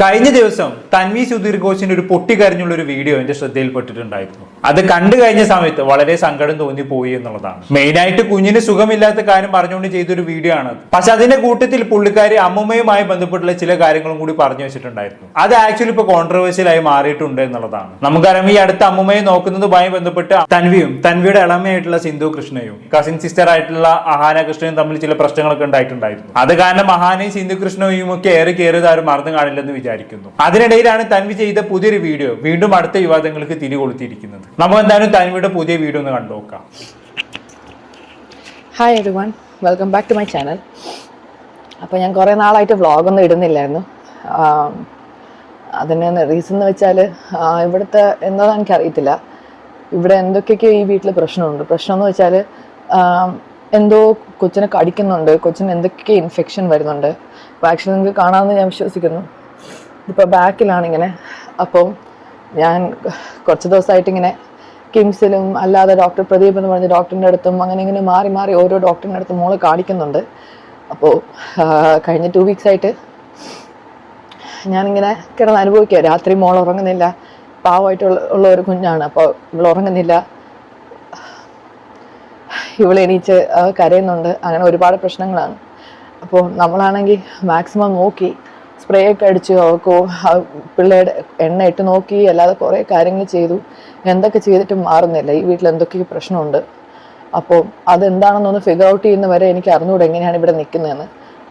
കഴിഞ്ഞ ദിവസം തൻവി സുധീർ ഘോഷിന്റെ ഒരു പൊട്ടിക്കരഞ്ഞുള്ള ഒരു വീഡിയോ എന്റെ ശ്രദ്ധയിൽപ്പെട്ടിട്ടുണ്ടായിരുന്നു. അത് കണ്ടു കഴിഞ്ഞ സമയത്ത് വളരെ സങ്കടം തോന്നിപ്പോയി എന്നുള്ളതാണ്. മെയിനായിട്ട് കുഞ്ഞിന് സുഖമില്ലാത്ത കാര്യം പറഞ്ഞുകൊണ്ട് ചെയ്തൊരു വീഡിയോ ആണ്. പക്ഷെ അതിന്റെ കൂട്ടത്തിൽ പുള്ളിക്കാരി അമ്മുമ്മയുമായി ബന്ധപ്പെട്ടുള്ള ചില കാര്യങ്ങളും കൂടി പറഞ്ഞു വെച്ചിട്ടുണ്ടായിരുന്നു. അത് ആക്ച്വലി ഇപ്പൊ കോൺട്രവേഴ്സ്യൽ ആയി മാറിയിട്ടുണ്ട് എന്നുള്ളതാണ്. നമുക്കറിയാം, ഈ അടുത്ത അമ്മുമ്മയെ നോക്കുന്നതുമായി ബന്ധപ്പെട്ട് തൻവിയും തൻവിയുടെ ഇളമയായിട്ടുള്ള സിന്ധു കൃഷ്ണയും കസിൻ സിസ്റ്റർ ആയിട്ടുള്ള അഹാന കൃഷ്ണയും തമ്മിൽ ചില പ്രശ്നങ്ങളൊക്കെ ഉണ്ടായിട്ടുണ്ടായിരുന്നു. അത് കാരണം അഹാനയും സിന്ധു കൃഷ്ണയും ഒക്കെ ഏറെ കയറിയത് ആരും മറന്നു കാണില്ലെന്ന് വിചാരിക്കുന്നു. അതിനിടയിലാണ് തൻവി ചെയ്ത പുതിയൊരു വീഡിയോ വീണ്ടും അടുത്ത വിവാദങ്ങൾക്ക് തിരികൊളുത്തിയിരിക്കുന്നത്. നമുക്ക് എന്തായാലും തൻവിയുടെ പുതിയ വീഡിയോ ഒന്ന് കണ്ടു നോക്കാം. Hi everyone, welcome back to my channel. അപ്പോൾ ഞാൻ കുറേ നാളായിട്ട് വ്ളോഗൊന്നും ഇടുന്നില്ലായിരുന്നു. അതിന് റീസൺ എന്ന് വെച്ചാൽ ഇവിടുത്തെ എന്താണെന്ന് എനിക്കറിയത്തില്ല. ഇവിടെ എന്തൊക്കെയൊക്കെയോ ഈ വീട്ടിൽ പ്രശ്നമുണ്ട്. പ്രശ്നം എന്ന് വെച്ചാൽ എന്തോ കൊച്ചിനെ കടിക്കുന്നുണ്ട്, കൊച്ചിന് എന്തൊക്കെയോ ഇൻഫെക്ഷൻ വരുന്നുണ്ട്. അപ്പോൾ ആക്ച്വലി നിങ്ങൾക്ക് കാണാമെന്ന് ഞാൻ വിശ്വസിക്കുന്നു. ഇപ്പോൾ ബാക്കിലാണിങ്ങനെ. അപ്പോൾ ഞാൻ കുറച്ച് ദിവസമായിട്ട് ഇങ്ങനെ കിംസിലും അല്ലാതെ ഡോക്ടർ പ്രദീപ് എന്ന് പറഞ്ഞ ഡോക്ടറിൻ്റെ അടുത്തും അങ്ങനെ ഇങ്ങനെ മാറി മാറി ഓരോ ഡോക്ടറിൻ്റെ അടുത്തും മോളെ കാണിക്കുന്നുണ്ട്. അപ്പോൾ കഴിഞ്ഞ 2 weeks ആയിട്ട് ഞാനിങ്ങനെ കിടന്ന് അനുഭവിക്കുക. രാത്രി മോൾ ഉറങ്ങുന്നില്ല. പാവമായിട്ടുള്ള ഒരു കുഞ്ഞാണ്. അപ്പോൾ ഇവൾ ഉറങ്ങുന്നില്ല, ഇവളെണീച്ച് കരയുന്നുണ്ട്. അങ്ങനെ ഒരുപാട് പ്രശ്നങ്ങളാണ്. അപ്പോൾ നമ്മളാണെങ്കിൽ മാക്സിമം നോക്കി സ്പ്രേ ഒക്കെ അടിച്ചു, അവൾക്ക് പിള്ളേരുടെ എണ്ണ ഇട്ട് നോക്കി, അല്ലാതെ കുറേ കാര്യങ്ങൾ ചെയ്തു. എന്തൊക്കെ ചെയ്തിട്ടും മാറുന്നില്ല. ഈ വീട്ടിൽ എന്തൊക്കെയോ പ്രശ്നമുണ്ട്. അപ്പോൾ അതെന്താണെന്നൊന്ന് ഫിഗർ ഔട്ട് ചെയ്യുന്ന വരെ എനിക്ക് അറിഞ്ഞുകൂടെ എങ്ങനെയാണ് ഇവിടെ നിൽക്കുന്നതെന്ന്.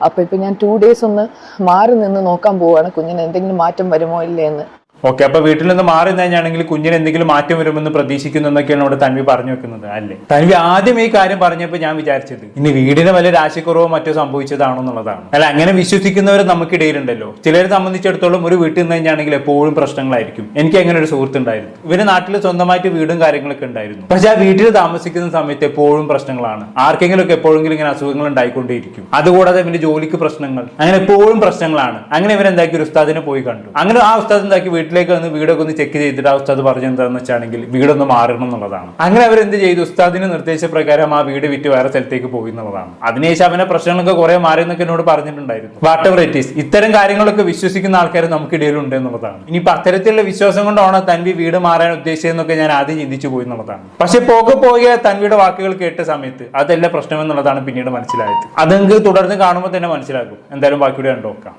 അപ്പോൾ ഇപ്പം ഞാൻ 2 days ഒന്ന് മാറി നിന്ന് നോക്കാൻ പോവുകയാണ്, കുഞ്ഞിന് എന്തെങ്കിലും മാറ്റം വരുമോ ഇല്ലേ എന്ന്. ഓക്കെ, അപ്പൊ വീട്ടിൽ നിന്ന് മാറി കഴിഞ്ഞാണെങ്കിൽ കുഞ്ഞിന് എന്തെങ്കിലും മാറ്റം വരുമെന്ന് പ്രതീക്ഷിക്കുന്നു എന്നൊക്കെയാണ് ഇവിടെ തൻവി പറഞ്ഞു വെക്കുന്നത് അല്ലേ. തൻവി ആദ്യം ഈ കാര്യം പറഞ്ഞപ്പോൾ ഞാൻ വിചാരിച്ചത് ഇനി വീടിന് വല്ല രാശിക്കുറവോ മറ്റോ സംഭവിച്ചതാണോ എന്നുള്ളതാണ്. അല്ല, അങ്ങനെ വിശ്വസിക്കുന്നവർ നമുക്കിടയിലുണ്ടല്ലോ. ചിലരെ സംബന്ധിച്ചിടത്തോളം ഒരു വീട്ടിൽ നിന്ന് കഴിഞ്ഞാണെങ്കിൽ എപ്പോഴും പ്രശ്നങ്ങളായിരിക്കും. എനിക്ക് അങ്ങനെ ഒരു സുഹൃത്തുണ്ടായിരുന്നു. ഇവര് നാട്ടിൽ സ്വന്തമായിട്ട് വീടും കാര്യങ്ങളൊക്കെ ഉണ്ടായിരുന്നു. പക്ഷെ ആ വീട്ടിൽ താമസിക്കുന്ന സമയത്ത് എപ്പോഴും പ്രശ്നങ്ങളാണ്. ആർക്കെങ്കിലും ഒക്കെ എപ്പോഴെങ്കിലും ഇങ്ങനെ അസുഖങ്ങൾ ഉണ്ടായിക്കൊണ്ടേയിരിക്കും. അതുകൂടാതെ ഇവന്റെ ജോലിക്ക് പ്രശ്നങ്ങൾ, അങ്ങനെ എപ്പോഴും പ്രശ്നങ്ങളാണ്. അങ്ങനെ ഇവരെന്താക്കി ഒരു ഉസ്താദിനെ പോയി കണ്ടു. അങ്ങനെ ആ ഉസ്താദ് എന്താക്കി വീട്ടിലേക്ക് വന്ന് വീടൊക്കെ ഒന്ന് ചെക്ക് ചെയ്തിട്ട് ആ ഉസ്താദ് പറഞ്ഞു എന്താണെന്ന് വെച്ചാണെങ്കിൽ വീടൊന്ന് മാറണം എന്നുള്ളതാണ്. അങ്ങനെ അവരെന്ത് ചെയ്തു, ഉസ്താദിന് നിർദ്ദേശപ്രകാരം ആ വീട് വിറ്റ് വേറെ സ്ഥലത്തേക്ക് പോയി എന്നുള്ളതാണ്. അതിനുശേഷം അവന്റെ പ്രശ്നങ്ങളൊക്കെ കുറെ മാറി എന്നൊക്കെ എന്നോട് പറഞ്ഞിട്ടുണ്ടായിരുന്നു. വാട്ട് എവർ ഇറ്റ് ഈസ്, ഇത്തരം കാര്യങ്ങളൊക്കെ വിശ്വസിക്കുന്ന ആൾക്കാർ നമുക്കിടയിലുണ്ട് എന്നുള്ളതാണ്. ഇനിയിപ്പോൾ അത്തരത്തിലുള്ള വിശ്വാസം കൊണ്ടാണ് തൻവി വീട് മാറാൻ ഉദ്ദേശിച്ചതെന്നൊക്കെ ഞാൻ ആദ്യം ചിന്തിച്ചു പോയി എന്നുള്ളതാണ്. പക്ഷെ പോയ തൻവിയുടെ വാക്കുകൾ കേട്ട സമയത്ത് അതല്ല പ്രശ്നം എന്നുള്ളതാണ് പിന്നീട് മനസ്സിലായത്. അത് നിങ്ങൾക്ക് തുടർന്ന് കാണുമ്പോൾ തന്നെ മനസ്സിലാക്കും. എന്തായാലും ബാക്കിയുടെ കണ്ടു നോക്കാം.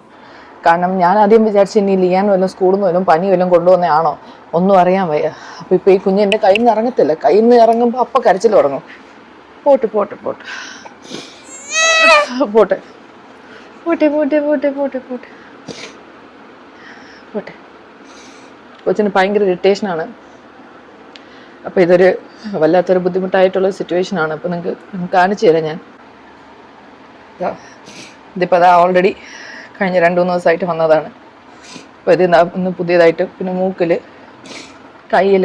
കാരണം ഞാൻ ആദ്യം വിചാരിച്ചു ഇനി ലിയാൻ വല്ലതും സ്കൂളിൽ നിന്ന് വല്ലതും പനി വല്ലതും കൊണ്ടുവന്നതാണോ, ഒന്നും അറിയാൻ വയ്യ. അപ്പോൾ ഇപ്പോൾ ഈ കുഞ്ഞ് എൻ്റെ കയ്യിൽ നിന്ന് ഇറങ്ങത്തില്ല. കയ്യിൽ നിന്ന് ഇറങ്ങുമ്പോൾ അപ്പം കരച്ചിൽ തുടങ്ങും. പോട്ടെ പോട്ടെ പോട്ടെ പോട്ടെ പോട്ടെ പോട്ടെ പോട്ടെ പോട്ടെ പോട്ടെ പോട്ടെ. കൊച്ചിന് ഭയങ്കര ഇറിറ്റേഷനാണ്. അപ്പോൾ ഇതൊരു വല്ലാത്തൊരു ബുദ്ധിമുട്ടായിട്ടുള്ള സിറ്റുവേഷനാണ്. അപ്പോൾ നിങ്ങൾക്ക് കാണിച്ചു തരാം ഞാൻ. ഇതിപ്പോൾ അതാ ഓൾറെഡി കഴിഞ്ഞ 2-3 ദിവസമായിട്ട് വന്നതാണ്. അപ്പോൾ ഇത് ഇന്ന് പുതിയതായിട്ട് പിന്നെ മൂക്കിൽ, കയ്യിൽ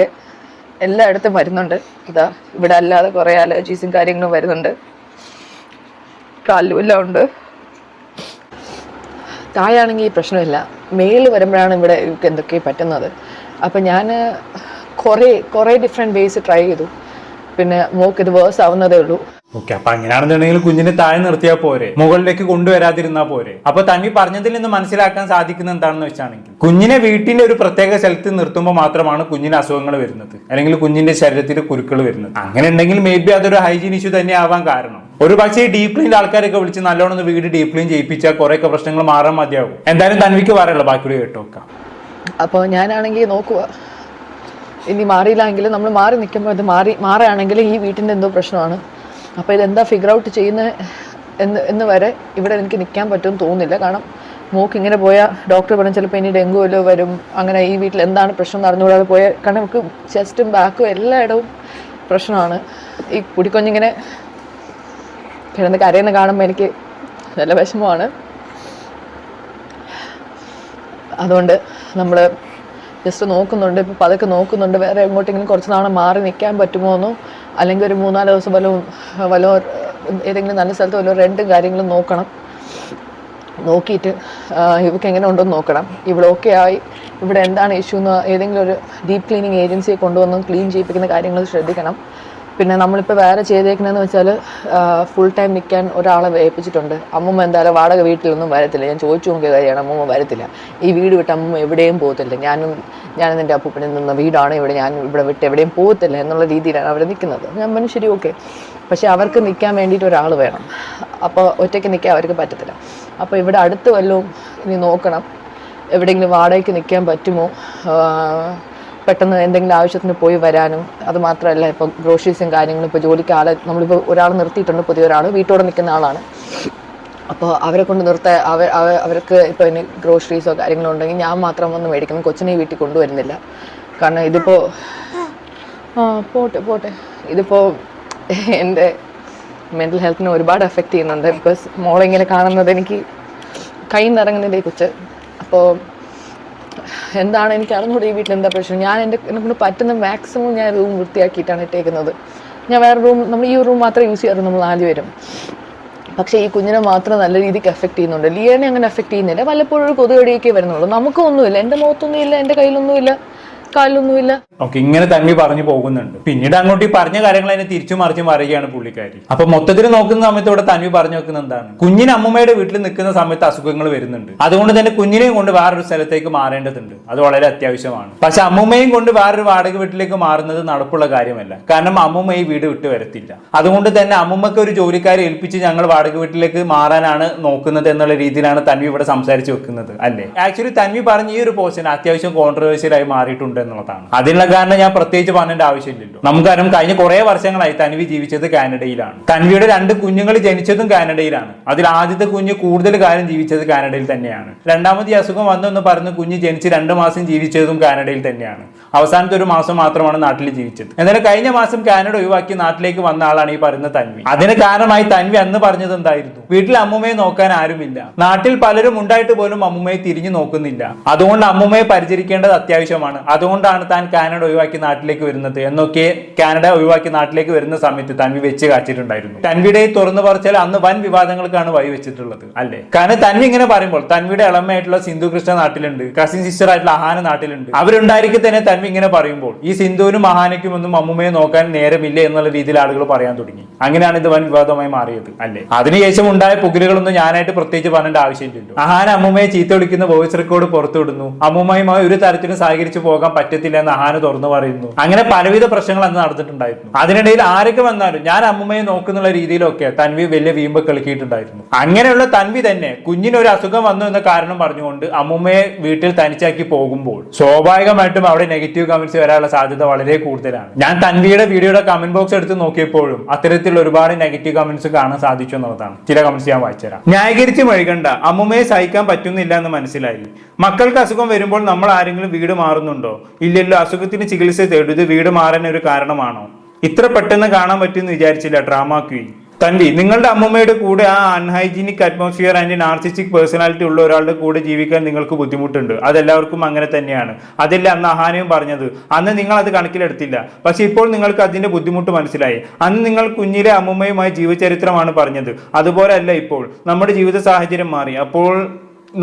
എല്ലായിടത്തും വരുന്നുണ്ട്. ഇതാ ഇവിടെ അല്ലാതെ കുറേ അലർജീസും കാര്യങ്ങളും വരുന്നുണ്ട്. കാലിലും എല്ലാം ഉണ്ട്. താഴാണെങ്കിൽ ഈ പ്രശ്നമില്ല, മേല് വരുമ്പോഴാണ് ഇവിടെ എന്തൊക്കെയാണ് പറ്റുന്നത്. അപ്പം ഞാൻ കുറേ ഡിഫറെൻറ്റ് വേസ് ട്രൈ ചെയ്തു. പിന്നെ മൂക്ക് ഇത് വേഴ്സ് ആവുന്നതേ ഉള്ളൂ. ഓക്കെ, അപ്പൊ അങ്ങനെയാണെന്നുണ്ടെങ്കിൽ കുഞ്ഞിനെ താഴെ നിർത്തിയാൽ പോരെ, മുകളിലേക്ക് കൊണ്ടുവരാതിരുന്നാൽ പോരെ. അപ്പൊ തൻവി പറഞ്ഞതിൽ നിന്ന് മനസ്സിലാക്കാൻ സാധിക്കുന്ന എന്താണെന്ന് വെച്ചാണെങ്കിൽ കുഞ്ഞിനെ വീട്ടിന്റെ ഒരു പ്രത്യേക സ്ഥലത്ത് നിർത്തുമ്പോൾ മാത്രമാണ് കുഞ്ഞിന് അസുഖങ്ങൾ വരുന്നത്, അല്ലെങ്കിൽ കുഞ്ഞിന്റെ ശരീരത്തിൽ കുരുക്കൾ വരുന്നത്. അങ്ങനെ ഉണ്ടെങ്കിൽ മേ ബി അതൊരു ഹൈജീൻ ഇഷ്യൂ തന്നെ ആവാൻ കാരണം. ഒരു പക്ഷേ ഡീപ് ക്ലീൻ ആൾക്കാരൊക്കെ വിളിച്ച് നല്ലോണം വീട് ഡീപ് ക്ലീൻ ചെയ്യിപ്പിച്ചാൽ കുറേയൊക്കെ പ്രശ്നങ്ങൾ മാറാൻ മതിയാവും. എന്തായാലും തൻവിക്ക് പറയാനുള്ള ബാക്കിയുടെ കേട്ടോക്കാം. അപ്പോൾ ഞാനാണെങ്കിൽ നോക്കുക, ഇനി മാറിയില്ലെങ്കിൽ നമ്മൾ മാറി നിൽക്കുമ്പോൾ ഇത് മാറുകയാണെങ്കിൽ ഈ വീട്ടിൻ്റെ എന്തോ പ്രശ്നമാണ്. അപ്പോൾ ഇതെന്താ ഫിഗർ ഔട്ട് ചെയ്യുന്നത് എന്ന് വരെ ഇവിടെ എനിക്ക് നിൽക്കാൻ പറ്റുമെന്ന് തോന്നുന്നില്ല. കാരണം മൂക്ക് ഇങ്ങനെ പോയാൽ ഡോക്ടർ പറഞ്ഞ ചിലപ്പോൾ ഇനി ഡെങ്കു വല്ലതും വരും. അങ്ങനെ ഈ വീട്ടിൽ എന്താണ് പ്രശ്നം എന്ന് അറിഞ്ഞുകൂടാതെ പോയാൽ, കാരണം നമുക്ക് ചെസ്റ്റും ബാക്കും എല്ലായിടവും പ്രശ്നമാണ്. ഈ കുടിക്കൊഞ്ഞിങ്ങനെ കിടന്ന് കരയുന്ന കാണുമ്പോൾ എനിക്ക് നല്ല വിഷമമാണ്. അതുകൊണ്ട് നമ്മൾ ജസ്റ്റ് നോക്കുന്നുണ്ട്, ഇപ്പോൾ പതുക്കെ നോക്കുന്നുണ്ട്. വേറെ എങ്ങോട്ടെങ്കിലും കുറച്ച് നാളെ മാറി നിൽക്കാൻ പറ്റുമോ എന്നോ, അല്ലെങ്കിൽ ഒരു 3-4 ദിവസം വല്ലോ ഏതെങ്കിലും നല്ല സ്ഥലത്ത് വല്ലോ റെൻറ്റും കാര്യങ്ങളും നോക്കണം. നോക്കിയിട്ട് ഇവർക്ക് എങ്ങനെ ഉണ്ടെന്ന് നോക്കണം. ഇവിടെ ഓക്കെ ആയി, ഇവിടെ എന്താണ് ഇഷ്യൂ എന്ന് ഏതെങ്കിലും ഒരു ഡീപ്പ് ക്ലീനിങ് ഏജൻസിയെ കൊണ്ടുവന്ന് ക്ലീൻ ചെയ്യിപ്പിക്കുന്ന കാര്യങ്ങൾ ശ്രദ്ധിക്കണം. പിന്നെ നമ്മളിപ്പോൾ വേറെ ചെയ്തേക്കണെന്ന് വെച്ചാൽ ഫുൾ ടൈം നിൽക്കാൻ ഒരാളെ ഏൽപ്പിച്ചിട്ടുണ്ട്. അമ്മൂമ്മ എന്തായാലും വാടക വീട്ടിലൊന്നും വരത്തില്ല. ഞാൻ ചോദിച്ചു നോക്കിയ കാര്യമാണ്, അമ്മൂമ്മ വരത്തില്ല. ഈ വീട് വിട്ട് അമ്മൂമ്മ എവിടെയും പോകത്തില്ല. ഞാനും എൻ്റെ അപ്പൂപ്പനും നിന്ന വീടാണ് ഇവിടെ, ഞാൻ ഇവിടെ വിട്ട് എവിടെയും പോകത്തില്ല എന്നുള്ള രീതിയിലാണ് അവർ നിൽക്കുന്നത്. ഞാൻ പറഞ്ഞു ശരി ഓക്കെ, പക്ഷേ അവർക്ക് നിൽക്കാൻ വേണ്ടിയിട്ട് ഒരാൾ വേണം. അപ്പോൾ ഒറ്റയ്ക്ക് നിൽക്കാൻ അവർക്ക് പറ്റത്തില്ല. അപ്പോൾ ഇവിടെ അടുത്ത് വല്ലതും ഇനി നോക്കണം, എവിടെയെങ്കിലും വാടകയ്ക്ക് നിൽക്കാൻ പറ്റുമോ, പെട്ടെന്ന് എന്തെങ്കിലും ആവശ്യത്തിന് പോയി വരാനും. അത് മാത്രമല്ല ഇപ്പോൾ ഗ്രോസറീസും കാര്യങ്ങളും ഇപ്പോൾ ജോലിക്ക് നമ്മളിപ്പോൾ ഒരാൾ നിർത്തിയിട്ടുണ്ട്, പുതിയൊരാൾ വീട്ടോടെ നിൽക്കുന്ന ആളാണ്. അപ്പോൾ അവരെ കൊണ്ട് അവർക്ക് ഇപ്പോൾ ഇനി ഗ്രോസറീസോ കാര്യങ്ങളോ ഉണ്ടെങ്കിൽ ഞാൻ മാത്രം വന്ന് മേടിക്കണം. കൊച്ചിനെ വീട്ടിൽ കൊണ്ടുവരുന്നില്ല. കാരണം ഇതിപ്പോൾ പോട്ടെ ഇതിപ്പോൾ എൻ്റെ മെൻ്റൽ ഹെൽത്തിനെ ഒരുപാട് എഫക്റ്റ് ചെയ്യുന്നുണ്ട്. ബിക്കോസ് മോളിങ്ങനെ കാണുന്നത് എനിക്ക് കയ്യിൽ നിന്ന് ഇറങ്ങുന്നില്ല ഈ കൊച്ച്. അപ്പോൾ എന്താണ് എനിക്ക് അറിഞ്ഞൂടെ ഈ വീട്ടിൽ എന്താ പ്രശ്നം. ഞാൻ എന്നെക്കൊണ്ട് പറ്റുന്ന മാക്സിമം ഞാൻ റൂം വൃത്തിയാക്കിയിട്ടാണ് ഇട്ടേക്കുന്നത്. ഞാൻ വേറെ റൂം, നമ്മൾ ഈ റൂം മാത്രമേ യൂസ് ചെയ്യാറുള്ളൂ നമ്മൾ 4 പേരും. പക്ഷേ ഈ കുഞ്ഞിനെ മാത്രം നല്ല രീതിക്ക് എഫക്റ്റ് ചെയ്യുന്നുണ്ട്. ലിയനെ അങ്ങനെ എഫക്റ്റ് ചെയ്യുന്നില്ല. വല്ലപ്പോഴും ഒരു കൊതുകടിയൊക്കെ വരുന്നുള്ളൂ. നമുക്കൊന്നുമില്ല, എൻ്റെ മുഖത്തൊന്നുമില്ല, എൻ്റെ കയ്യിലൊന്നുമില്ല, കാലിലൊന്നുമില്ല. ഓക്കെ, ഇങ്ങനെ തന്വി പറഞ്ഞു പോകുന്നുണ്ട്. പിന്നീട് അങ്ങോട്ട് ഈ പറഞ്ഞ കാര്യങ്ങൾ അതിനെ തിരിച്ചും മറിച്ചും പറയുകയാണ് പുള്ളിക്കാരി. അപ്പൊ മൊത്തത്തിൽ നോക്കുന്ന സമയത്ത് ഇവിടെ തന്വി പറഞ്ഞു വെക്കുന്ന എന്താണ്, കുഞ്ഞിന് അമ്മൂമ്മയുടെ വീട്ടിൽ നിൽക്കുന്ന സമയത്ത് അസുഖങ്ങൾ വരുന്നുണ്ട്. അതുകൊണ്ട് തന്നെ കുഞ്ഞിനെയും കൊണ്ട് വേറൊരു സ്ഥലത്തേക്ക് മാറേണ്ടതുണ്ട്. അത് വളരെ അത്യാവശ്യമാണ്. പക്ഷെ അമ്മൂമ്മയും കൊണ്ട് വേറൊരു വാടക വീട്ടിലേക്ക് മാറുന്നത് നടപ്പുള്ള കാര്യമല്ല. കാരണം അമ്മൂമ്മ ഈ വീട് വിട്ട് വരത്തില്ല. അതുകൊണ്ട് തന്നെ അമ്മൂമ്മക്ക് ഒരു ജോലിക്കാരെ ഏൽപ്പിച്ച് ഞങ്ങൾ വാടക വീട്ടിലേക്ക് മാറാനാണ് നോക്കുന്നത് എന്നുള്ള രീതിയിലാണ് തന്വി ഇവിടെ സംസാരിച്ച് വെക്കുന്നത്, അല്ലേ? ആക്ച്വലി തന്വി പറഞ്ഞ ഈ ഒരു പോർഷൻ അത്യാവശ്യം കോൺട്രവേഴ്സ്യൽ ആയി മാറിയിട്ടുണ്ട് എന്നുള്ളതാണ്. അതിനുള്ള കാരണം ഞാൻ പ്രത്യേകിച്ച് പറഞ്ഞേണ്ട ആവശ്യമില്ലല്ലോ. നമുക്കറിയാം കഴിഞ്ഞ കുറെ വർഷങ്ങളായി തന്വി ജീവിച്ചത് കാനഡയിലാണ്. തന്വിയുടെ 2 കുഞ്ഞുങ്ങൾ ജനിച്ചതും കാനഡയിലാണ്. അതിൽ ആദ്യത്തെ കുഞ്ഞ് കൂടുതൽ കാലം ജീവിച്ചത് കാനഡയിൽ തന്നെയാണ്. രണ്ടാമത് ഈ അസുഖം വന്നെന്ന് പറഞ്ഞ് കുഞ്ഞ് ജനിച്ച് 2 മാസം ജീവിച്ചതും കാനഡയിൽ തന്നെയാണ്. അവസാനത്തെ 1 മാസം മാത്രമാണ് നാട്ടിൽ ജീവിച്ചത്. എന്നാൽ കഴിഞ്ഞ മാസം കാനഡ ഒഴിവാക്കി നാട്ടിലേക്ക് വന്ന ആളാണ് ഈ പറയുന്ന തന്വി. അതിന് കാരണമായി തന്വി അന്ന് പറഞ്ഞത് എന്തായിരുന്നു, വീട്ടിൽ അമ്മുമ്മയെ നോക്കാൻ ആരുമില്ല, നാട്ടിൽ പലരും ഉണ്ടായിട്ട് പോലും അമ്മുമ്മയെ തിരിഞ്ഞു നോക്കുന്നില്ല, അതുകൊണ്ട് അമ്മുമ്മയെ പരിചരിക്കേണ്ടത് അത്യാവശ്യമാണ്, അതുകൊണ്ടാണ് താൻ കാനഡ ഒഴിവാക്കി നാട്ടിലേക്ക് വരുന്നത് എന്നൊക്കെ കാനഡ ഒഴിവാക്കി നാട്ടിലേക്ക് വരുന്ന സമയത്ത് തന്വി വെച്ച് കാച്ചിട്ടുണ്ടായിരുന്നു. തന്വിയുടെ തുറന്നു പറച്ചാൽ അന്ന് വൻ വിവാദങ്ങൾക്കാണ് വഴി വെച്ചിട്ടുള്ളത്, അല്ലേ? കാരണം തന്വി ഇങ്ങനെ പറയുമ്പോൾ തന്വിയുടെ ഇളമയായിട്ടുള്ള സിന്ധു കൃഷ്ണ നാട്ടിലുണ്ട്, കസിൻ സിസ്റ്റർ ആയിട്ടുള്ള അഹാന നാട്ടിലുണ്ട്. അവരുണ്ടായിരിക്കെ തന്നെ തന്വി ഇങ്ങനെ പറയുമ്പോൾ ഈ സിന്ധുവിനും അഹാനയ്ക്കും ഒന്നും അമ്മുമ്മയെ നോക്കാൻ നേരമില്ല എന്നുള്ള രീതിയിൽ ആളുകൾ പറയാൻ തുടങ്ങി. അങ്ങനെയാണ് ഇത് വൻ വിവാദമായി മാറിയത്, അല്ലേ? അതിനുശേഷം ഉണ്ടായ പുകിലുകളൊന്നും ഞാനായിട്ട് പ്രത്യേകിച്ച് പറയേണ്ട ആവശ്യമില്ലല്ലോ. അഹാന അമ്മുമ്മയെ ചീത്ത വിളിക്കുന്ന വോയിസ് റെക്കോർഡ് പുറത്തുവിടുന്നു. അമ്മുമ്മയുമായി ഒരു തരത്തിലും സഹകരിച്ചു പോകാൻ പറ്റത്തില്ല എന്ന് അഹാന തുറന്നു പറയുന്നു. അങ്ങനെ പലവിധ പ്രശ്നങ്ങൾ അന്ന് നടന്നിട്ടുണ്ടായിരുന്നു. അതിനിടയിൽ ആരൊക്കെ വന്നാലും ഞാൻ അമ്മുമ്മയെ നോക്കുന്നുള്ള രീതിയിലൊക്കെ തന്വി വലിയ വീമ്പ് കളിക്കിയിട്ടുണ്ടായിരുന്നു. അങ്ങനെയുള്ള തന്വി തന്നെ കുഞ്ഞിന് ഒരു അസുഖം വന്നു എന്ന കാരണം പറഞ്ഞുകൊണ്ട് അമ്മുമ്മയെ വീട്ടിൽ തനിച്ചാക്കി പോകുമ്പോൾ സ്വാഭാവികമായിട്ടും അവിടെ നെഗറ്റീവ് കമന്റ്സ് വരാനുള്ള സാധ്യത വളരെ കൂടുതലാണ്. ഞാൻ തന്വിയുടെ വീഡിയോയുടെ കമന്റ് ബോക്സ് എടുത്ത് നോക്കിയപ്പോഴും അത്തരത്തിൽ ഒരുപാട് നെഗറ്റീവ് കമന്റ്സ് കാണാൻ സാധിച്ചു എന്നുള്ളതാണ്. ചില കമന്റ്സ് ഞാൻ വായിച്ചുതരാം. ന്യായീകരിച്ച് മെഴുകണ്ട, അമ്മുമ്മയെ സഹിക്കാൻ പറ്റുന്നില്ല എന്ന് മനസ്സിലായി. മക്കൾക്ക് അസുഖം വരുമ്പോൾ നമ്മൾ ആരെങ്കിലും വീട് മാറുന്നുണ്ടോ? ഇല്ലല്ലോ. അസുഖത്തിന് ചികിത്സ തേടും. ഇത് വീട് മാറാൻ ഒരു കാരണമാണോ? ഇത്ര പെട്ടെന്ന് കാണാൻ പറ്റുമെന്ന് വിചാരിച്ചില്ല. Drama Queen. തന്വി, നിങ്ങളുടെ അമ്മുമ്മയുടെ കൂടെ ആ unhygienic atmosphere and narcissistic personality ഉള്ള ഒരാളുടെ കൂടെ ജീവിക്കാൻ നിങ്ങൾക്ക് ബുദ്ധിമുട്ടുണ്ട്. അതെല്ലാവർക്കും അങ്ങനെ തന്നെയാണ്. അതല്ല അന്ന് അഹാനയും പറഞ്ഞത്. അന്ന് നിങ്ങൾ അത് കണക്കിലെടുത്തില്ല. പക്ഷെ ഇപ്പോൾ നിങ്ങൾക്ക് അതിന്റെ ബുദ്ധിമുട്ട് മനസ്സിലായി. അന്ന് നിങ്ങൾ കുഞ്ഞിലെ അമ്മുമ്മയുമായി ജീവചരിത്രമാണ് പറഞ്ഞത്. അതുപോലെ അല്ല ഇപ്പോൾ. നമ്മുടെ ജീവിത സാഹചര്യം മാറി. അപ്പോൾ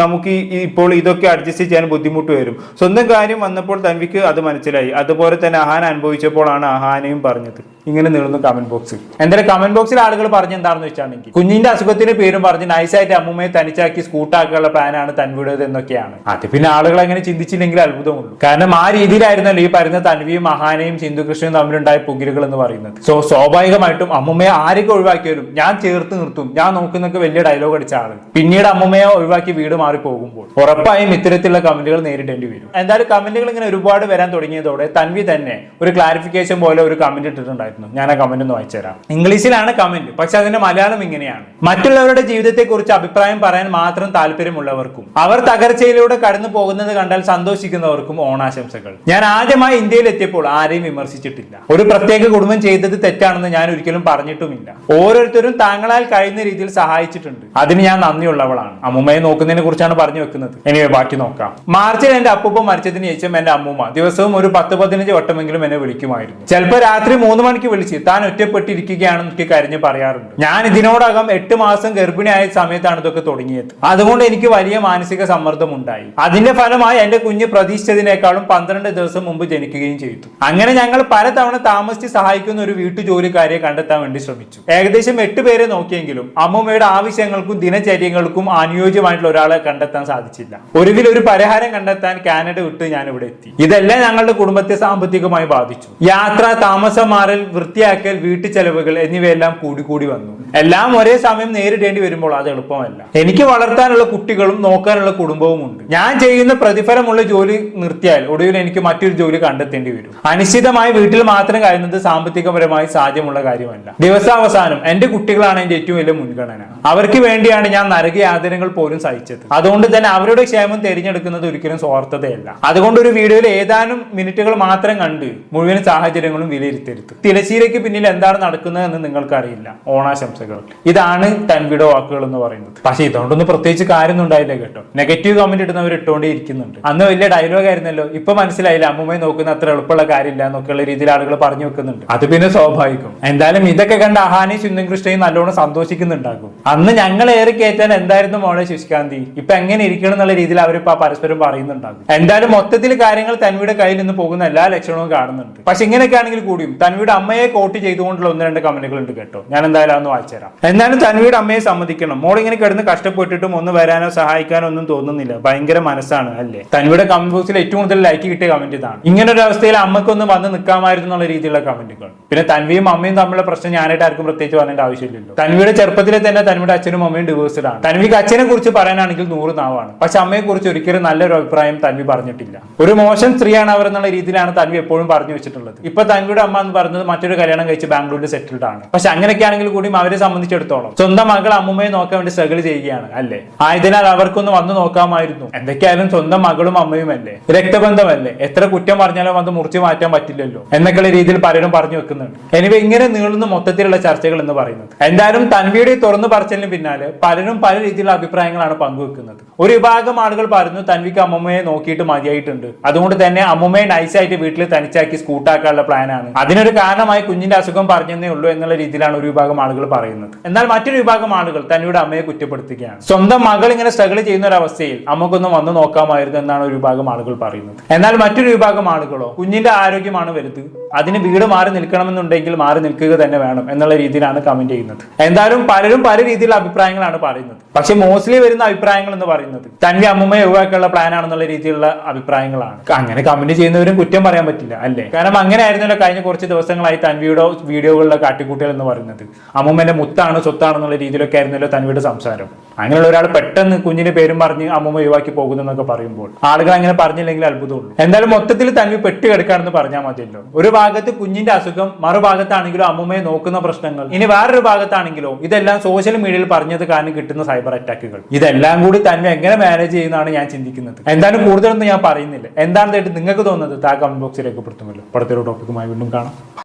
നമുക്ക് ഇപ്പോൾ ഇതൊക്കെ അഡ്ജസ്റ്റ് ചെയ്യാൻ ബുദ്ധിമുട്ട് വരും. സ്വന്തം കാര്യം വന്നപ്പോൾ തന്വിക്ക് അത് മനസ്സിലായി. അതുപോലെ തന്നെ അഹാന അനുഭവിച്ചപ്പോഴാണ് അഹാനയും പറഞ്ഞത്. ഇങ്ങനെ നീളുന്നു കമന്റ് ബോക്സ്. എന്തായാലും കമന്റ് ബോക്സിൽ ആളുകൾ പറഞ്ഞ എന്താണെന്ന് വെച്ചാണെങ്കിൽ കുഞ്ഞിന്റെ അസുഖത്തിന് പേരും പറഞ്ഞ് നൈസായിട്ട് അമ്മുമ്മയെ തനിച്ചാക്കി സ്കൂട്ടാക്കാനുള്ള പ്ലാനാണ് തന്വിയുടേത് എന്നൊക്കെയാണ്. അത് പിന്നെ ആളുകൾ അങ്ങനെ ചിന്തിച്ചില്ലെങ്കിൽ അത്ഭുതമുള്ളൂ. കാരണം ആ രീതിയിലായിരുന്നല്ലോ ഈ പറയുന്ന തന്വിയും അഹാനയും സിന്ധുകൃഷ്ണനും തമ്മിലുണ്ടായ പുകിലുകൾ എന്ന് പറയുന്നത്. സ്വാഭാവികമായിട്ടും അമ്മുമ്മയെ ആരൊക്കെ ഒഴിവാക്കിയാലും ഞാൻ ചേർത്ത് നിർത്തും, ഞാൻ നോക്കുന്നൊക്കെ വലിയ ഡയലോഗ് അടിച്ച ആള് പിന്നീട് അമ്മുമ്മയെ ഒഴിവാക്കി വീട് മാറി പോകുമ്പോൾ ഉറപ്പായും ഇത്തരത്തിലുള്ള കമന്റുകൾ നേരിടേണ്ടി വരും. എന്തായാലും കമന്റുകൾ ഇങ്ങനെ ഒരുപാട് വരാൻ തുടങ്ങിയതോടെ തന്വി തന്നെ ഒരു ക്ലാരിഫിക്കേഷൻ പോലെ ഒരു കമന്റ് ഇട്ടിട്ടുണ്ടായിരുന്നു. ഞാൻ ആ കമന്റ് ഒന്ന് വായിച്ചുതരാം. ഇംഗ്ലീഷിലാണ് കമന്റ്, പക്ഷെ അതിന്റെ മലയാളം ഇങ്ങനെയാണ്: മറ്റുള്ളവരുടെ ജീവിതത്തെ കുറിച്ച് അഭിപ്രായം പറയാൻ മാത്രം താല്പര്യമുള്ളവർക്കും അവർ തകർച്ചയിലൂടെ കടന്നു പോകുന്നത് കണ്ടാൽ സന്തോഷിക്കുന്നവർക്കും ഓണാശംസകൾ. ഞാൻ ആദ്യമായി ഇന്ത്യയിൽ എത്തിയപ്പോൾ ആരെയും വിമർശിച്ചിട്ടില്ല. ഒരു പ്രത്യേക കുടുംബം ചെയ്തത് തെറ്റാണെന്ന് ഞാൻ ഒരിക്കലും പറഞ്ഞിട്ടുമില്ല. ഓരോരുത്തരും താങ്കളാൽ കഴിയുന്ന രീതിയിൽ സഹായിച്ചിട്ടുണ്ട്. അതിന് ഞാൻ നന്ദിയുള്ളവളാണ്. അമ്മുമ്മയെ നോക്കുന്നതിനെ കുറിച്ചാണ് പറഞ്ഞു വെക്കുന്നത്. എനിവേ ബാക്കി നോക്കാം. മാർച്ചിൽ എന്റെ അപ്പൂപ്പ മരിച്ചതിന് ശേഷം എന്റെ അമ്മൂമ്മ ദിവസവും ഒരു 10-15 വട്ടമെങ്കിലും എന്നെ വിളിക്കുമായിരുന്നു. ചിലപ്പോൾ രാത്രി 3 മണിക്ക് ഫോണിലേക്ക് വിളിച്ച് താൻ ഒറ്റപ്പെട്ടിരിക്കുകയാണെന്നൊക്കെ കരഞ്ഞ് പറയാറുണ്ട്. ഞാൻ ഇതിനോടകം 8 മാസം ഗർഭിണിയായ സമയത്താണ് ഇതൊക്കെ തുടങ്ങിയത്. അതുകൊണ്ട് എനിക്ക് വലിയ മാനസിക സമ്മർദ്ദം ഉണ്ടായി. അതിന്റെ ഫലമായി എന്റെ കുഞ്ഞ് പ്രതീക്ഷിച്ചതിനേക്കാളും 12 ദിവസം മുമ്പ് ജനിക്കുകയും ചെയ്തു. അങ്ങനെ ഞങ്ങൾ പലതവണ താമസിച്ച് സഹായിക്കുന്ന ഒരു വീട്ടുജോലിക്കാരിയെ കണ്ടെത്താൻ വേണ്ടി ശ്രമിച്ചു. ഏകദേശം 8 പേരെ നോക്കിയെങ്കിലും അമ്മൂമ്മയുടെ ആവശ്യങ്ങൾക്കും ദിനചര്യകൾക്കും അനുയോജ്യമായിട്ടുള്ള ഒരാളെ കണ്ടെത്താൻ സാധിച്ചില്ല. ഒടുവിൽ ഒരു പരിഹാരം കണ്ടെത്താൻ കാനഡ വിട്ട് ഞാൻ ഇവിടെ എത്തി. ഇതെല്ലാം ഞങ്ങളുടെ കുടുംബത്തെ സാമ്പത്തികമായി ബാധിച്ചു. യാത്ര, താമസം മാറൽ, വൃത്തിയാക്കൽ, വീട്ടു ചെലവുകൾ എന്നിവയെല്ലാം കൂടി വന്നു. എല്ലാം ഒരേ സമയം നേരിടേണ്ടി വരുമ്പോൾ അത് എളുപ്പമല്ല. എനിക്ക് വളർത്താനുള്ള കുട്ടികളും നോക്കാനുള്ള കുടുംബവും ഉണ്ട്. ഞാൻ ചെയ്യുന്ന പ്രതിഫലമുള്ള ജോലി നിർത്തിയാൽ ഒടുവിൽ എനിക്ക് മറ്റൊരു ജോലി കണ്ടെത്തേണ്ടി വരും. അനിശ്ചിതമായി വീട്ടിൽ മാത്രം കഴിയുന്നത് സാമ്പത്തികപരമായി സാധ്യമുള്ള കാര്യമല്ല. ദിവസാവസാനം എന്റെ കുട്ടികളാണ് എന്റെ ഏറ്റവും വലിയ മുൻഗണന. അവർക്ക് വേണ്ടിയാണ് ഞാൻ നരകയാതനകൾ പോലും സഹിച്ചത്. അതുകൊണ്ട് തന്നെ അവരുടെ ക്ഷേമം തിരഞ്ഞെടുക്കുന്നത് ഒരിക്കലും സ്വാർത്ഥതയല്ല. അതുകൊണ്ട് ഒരു വീഡിയോയിൽ ഏതാനും മിനിറ്റുകൾ മാത്രം കണ്ട് മുഴുവൻ സാഹചര്യങ്ങളും വിലയിരുത്തരുത്. തിരശ്ശീലയ്ക്ക് പിന്നിൽ എന്താണ് നടക്കുന്നതെന്ന് നിങ്ങൾക്കറിയില്ല. ഓണാശംസകൾ. ഇതാണ് തൻവിയുടെ വാക്കുകൾ എന്ന് പറയുന്നത്. പക്ഷെ ഇതുകൊണ്ടൊന്നും പ്രത്യേകിച്ച് കാര്യമൊന്നും ഉണ്ടായില്ല കേട്ടോ. നെഗറ്റീവ് കമന്റ് ഇടുന്നവർ ഇട്ടുകൊണ്ടേ ഇരിക്കുന്നുണ്ട്. അന്ന് വലിയ ഡയലോഗ് ആയിരുന്നല്ലോ. ഇപ്പൊ മനസ്സിലായില്ല, അമ്മൂമ്മയെ നോക്കുന്ന അത്ര എളുപ്പമുള്ള കാര്യമില്ല എന്നൊക്കെയുള്ള രീതിയിൽ ആളുകൾ പറഞ്ഞു വെക്കുന്നുണ്ട്. അത് പിന്നെ സ്വാഭാവികം. എന്തായാലും ഇതൊക്കെ കണ്ട അഹാനി സുന്ദൻ കൃഷ്ണയും നല്ലോണം സന്തോഷിക്കുന്നുണ്ടാകും. അന്ന് ഞങ്ങൾ ഏറി കയറ്റാൻ എന്തായിരുന്നു മോളെ ശുഷ്കാന്തി, ഇപ്പൊ എങ്ങനെ ഇരിക്കണം എന്നുള്ള രീതിയിൽ അവരിപ്പോ പരസ്പരം പറയുന്നുണ്ടാകും. എന്തായാലും മൊത്തത്തിൽ കാര്യങ്ങൾ തൻവിയുടെ കയ്യിൽ നിന്ന് പോകുന്ന എല്ലാ ലക്ഷണവും കാണുന്നുണ്ട്. പക്ഷെ ഇങ്ങനെയൊക്കെ ആണെങ്കിൽ കൂടിയും തൻവിയുടെ അമ്മയെ കോട്ട് ചെയ്തുകൊണ്ടുള്ള 1-2 കമന്റുകൾ ഉണ്ട് കേട്ടോ. ഞാൻ എന്തായാലും ഒന്ന് വായിച്ചുതരാം. എന്നാലും തൻവിയുടെ അമ്മയെ സമ്മതിക്കണം. മോൾ ഇങ്ങനെ കിടന്ന് കഷ്ടപ്പെട്ടിട്ടും ഒന്ന് വരാനോ സഹായിക്കാനോ ഒന്നും തോന്നുന്നില്ല. ഭയങ്കര മനസ്സാണ് അല്ലേ. തൻവിയുടെ കമന്റ് ബോക്സിൽ ഏറ്റവും കൂടുതൽ ലൈക്ക് കിട്ടിയ കമന്റ് ഇതാണ്. ഇങ്ങനെ ഒരു അവസ്ഥയിൽ അമ്മക്കൊന്ന് വന്ന് നിൽക്കാമായിരുന്നു എന്നുള്ള രീതിയിലുള്ള കമന്റുകൾ. പിന്നെ തൻവിയും അമ്മയും തമ്മിലുള്ള പ്രശ്നം ഞാനായിട്ട് ആർക്കും പ്രത്യേകിച്ച് പറയേണ്ട ആവശ്യമില്ലല്ലോ. തൻവിയുടെ ചെറുപ്പത്തിലെ തന്നെ തൻവിയുടെ അച്ഛനും അമ്മയും ഡിവോഴ്സ്ഡ് ആണ്. തൻവിക്ക് അച്ഛനെ കുറിച്ച് പറയാനാണെങ്കിൽ 100 നാവാണ്. പക്ഷെ അമ്മയെ കുറിച്ച് ഒരിക്കലും നല്ലൊരു അഭിപ്രായം തൻവി പറഞ്ഞിട്ടില്ല. ഒരു മോശം സ്ത്രീയാണ് അവർ എന്നുള്ള രീതിയിലാണ് തൻവി എപ്പോഴും പറഞ്ഞു വെച്ചിട്ടുള്ളത്. ഇപ്പൊ തൻവിയുടെ അമ്മ എന്ന് പറയുന്നത് മറ്റൊരു കല്യാണം കഴിച്ച് ബാംഗ്ലൂരിൽ സെറ്റിൽഡ് ആണ്. പക്ഷെ അങ്ങനെയൊക്കെ ആണെങ്കിൽ കൂടിയും അവരെ സംബന്ധിച്ചിടത്തോളം സ്വന്തം മകൾ അമ്മൂമ്മയെ നോക്കാൻ വേണ്ടി സ്ട്രഗിൾ ചെയ്യുകയാണ് അല്ലേ. ആയതിനാൽ അവർക്കൊന്ന് വന്ന് നോക്കാമായിരുന്നു. എന്തൊക്കെയായാലും സ്വന്തം മകളും അമ്മയും അല്ലേ, രക്തബന്ധമല്ലേ, എത്ര കുറ്റം പറഞ്ഞാലും അത് മുറിച്ചു മാറ്റാൻ പറ്റില്ലല്ലോ എന്നൊക്കെയുള്ള രീതിയിൽ പലരും പറഞ്ഞു വെക്കുന്നുണ്ട്. എനിവേ ഇങ്ങനെ നീളുന്ന മൊത്തത്തിലുള്ള ചർച്ചകൾ എന്ന് പറയുന്നത്. എന്തായാലും തൻവിയുടെ തുറന്നു പറച്ചിലിന് പിന്നാലെ പലരും പല രീതിയിലുള്ള അഭിപ്രായങ്ങളാണ് പങ്കുവെക്കുന്നത്. ഒരു വിഭാഗം ആളുകൾ പറഞ്ഞു തൻവിക്ക് അമ്മൂമ്മയെ നോക്കിയിട്ട് മതിയായിട്ടുണ്ട്, അതുകൊണ്ട് തന്നെ അമ്മൂമ്മയെ നൈസായിട്ട് വീട്ടിൽ തനിച്ചാക്കി സ്കൂട്ടാക്കാനുള്ള പ്ലാനാണ്, അതിനൊരു കാരണമായി കുഞ്ഞിന്റെ അസുഖം പറഞ്ഞതേ ഉള്ളൂ എന്നുള്ള രീതിയിലാണ് ഒരു വിഭാഗം ആളുകൾ പറയുന്നത്. എന്നാൽ മറ്റൊരു വിഭാഗം ആളുകൾ തൻവിയുടെ അമ്മയെ കുറ്റപ്പെടുത്തുകയാണ്. സ്വന്തം മകൾ ഇങ്ങനെ സ്ട്രഗിൾ ചെയ്യുന്ന ഒരു അവസ്ഥയിൽ അമ്മക്കൊന്നും വന്ന് നോക്കാമായിരുന്നു എന്നാണ് ഒരു വിഭാഗം ആളുകൾ പറയുന്നത്. എന്നാൽ മറ്റൊരു വിഭാഗം ആളുകളോ കുഞ്ഞിന്റെ ആരോഗ്യമാണ് വലുത്, അതിന് വീട് മാറി നിൽക്കണമെന്നുണ്ടെങ്കിൽ മാറി നിൽക്കുക തന്നെ വേണം എന്നുള്ള രീതിയിലാണ് കമന്റ് ചെയ്യുന്നത്. എന്തായാലും പലരും പല രീതിയിലുള്ള അഭിപ്രായങ്ങളാണ് പറയുന്നത്. പക്ഷെ മോസ്റ്റ്ലി വരുന്ന അഭിപ്രായങ്ങൾ എന്ന് പറയുന്നത് തൻവി അമ്മൂമ്മയെ ഒഴിവാക്കാനുള്ള പ്ലാൻ ആണെന്നുള്ള രീതിയിലുള്ള അഭിപ്രായങ്ങളാണ്. അങ്ങനെ കമന്റ് ചെയ്യുന്നവരും കുറ്റം പറയാൻ പറ്റില്ല അല്ലേ. കാരണം അങ്ങനെ ആയിരുന്നല്ലോ കഴിഞ്ഞ കുറച്ച് ദിവസങ്ങളായി തൻവിയുടെ വീഡിയോകളിലെ കാട്ടിക്കൂട്ടൽ എന്ന് പറയുന്നത്. അമ്മൂമ്മന്റെ മുത്താണ് സ്വത്താണെന്നുള്ള രീതിയിലൊക്കെ ആയിരുന്നല്ലോ തൻവിയുടെ സംസാരം. അങ്ങനെയുള്ള ഒരാൾ പെട്ടെന്ന് കുഞ്ഞിന്റെ പേരും പറഞ്ഞ് അമ്മൂമ്മ ഒഴിവാക്കി പോകുന്നൊക്കെ പറയുമ്പോൾ ആളുകൾ അങ്ങനെ പറഞ്ഞില്ലെങ്കിൽ അത്ഭുതമുള്ളൂ. എന്തായാലും മൊത്തത്തിൽ തൻവി പെട്ട് കിടക്കാണെന്ന് പറഞ്ഞാൽ മതിയല്ലോ. ഒരു ഭാഗത്ത് കുഞ്ഞിന്റെ അസുഖം, മറുഭാഗത്താണെങ്കിലോ അമ്മൂമ്മയെ നോക്കുന്ന പ്രശ്നങ്ങൾ, ഇനി വേറൊരു ഭാഗത്താണെങ്കിലോ ഇതെല്ലാം സോഷ്യൽ മീഡിയയിൽ പറഞ്ഞത് കാരണം കിട്ടുന്ന സൈബർ അറ്റാക്കുകൾ. ഇതെല്ലാം കൂടി തൻവി എങ്ങനെ മാനേജ് ചെയ്യുന്നതാണ് ഞാൻ ചിന്തിക്കുന്നത്. എന്തായാലും കൂടുതലൊന്നും ഞാൻ പറയുന്നില്ല. എന്താണെന്നായിട്ട് നിങ്ങൾക്ക് തോന്നുന്നത് കമന്റ് ബോക്സിൽ രേഖപ്പെടുത്തുമല്ലോ. അടുത്തൊരു ടോപ്പിക്കുമായി വീണ്ടും കാണാം.